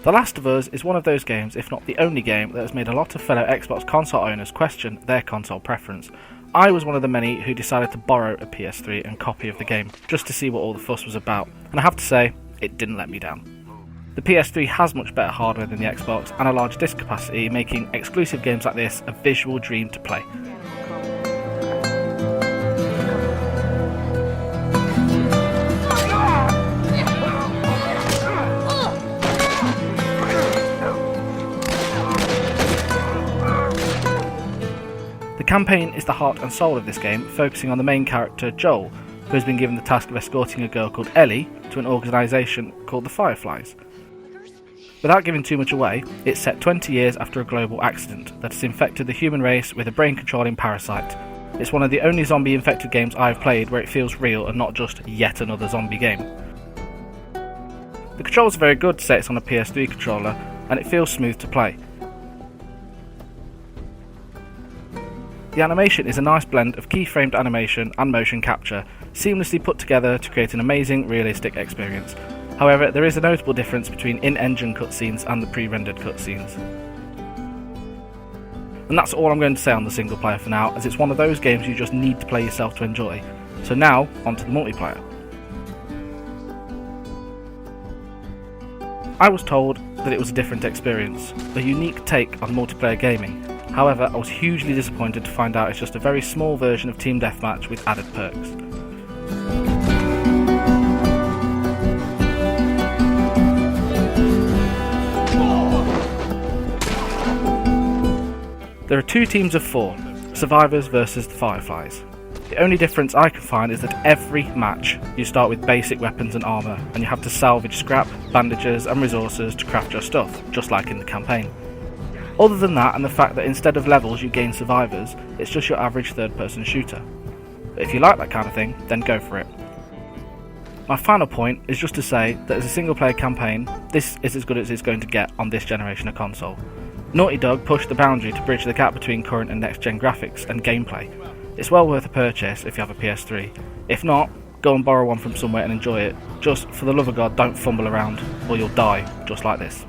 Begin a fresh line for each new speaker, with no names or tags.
The Last of Us is one of those games, if not the only game, that has made a lot of fellow Xbox console owners question their console preference. I was one of the many who decided to borrow a PS3 and copy of the game, just to see what all the fuss was about, and I have to say, it didn't let me down. The PS3 has much better hardware than the Xbox and a large disk capacity, making exclusive games like this a visual dream to play. The campaign is the heart and soul of this game, focusing on the main character, Joel, who has been given the task of escorting a girl called Ellie to an organisation called the Fireflies. Without giving too much away, it's set 20 years after a global accident that has infected the human race with a brain-controlling parasite. It's one of the only zombie-infected games I've played where it feels real and not just yet another zombie game. The controls are very good to say it's on a PS3 controller, and it feels smooth to play. The animation is a nice blend of keyframed animation and motion capture, seamlessly put together to create an amazing, realistic experience. However, there is a notable difference between in-engine cutscenes and the pre-rendered cutscenes. And that's all I'm going to say on the single player for now, as it's one of those games you just need to play yourself to enjoy. So now, onto the multiplayer. I was told that it was a different experience, a unique take on multiplayer gaming. However, I was hugely disappointed to find out it's just a very small version of Team Deathmatch with added perks. There are two teams of 4, survivors versus the Fireflies. The only difference I can find is that every match you start with basic weapons and armour, and you have to salvage scrap, bandages and resources to craft your stuff, just like in the campaign. Other than that, and the fact that instead of levels you gain survivors, it's just your average third-person shooter. But if you like that kind of thing, then go for it. My final point is just to say that as a single-player campaign, this is as good as it's going to get on this generation of console. Naughty Dog pushed the boundary to bridge the gap between current and next-gen graphics and gameplay. It's well worth a purchase if you have a PS3. If not, go and borrow one from somewhere and enjoy it. Just, for the love of God, don't fumble around, or you'll die, just like this.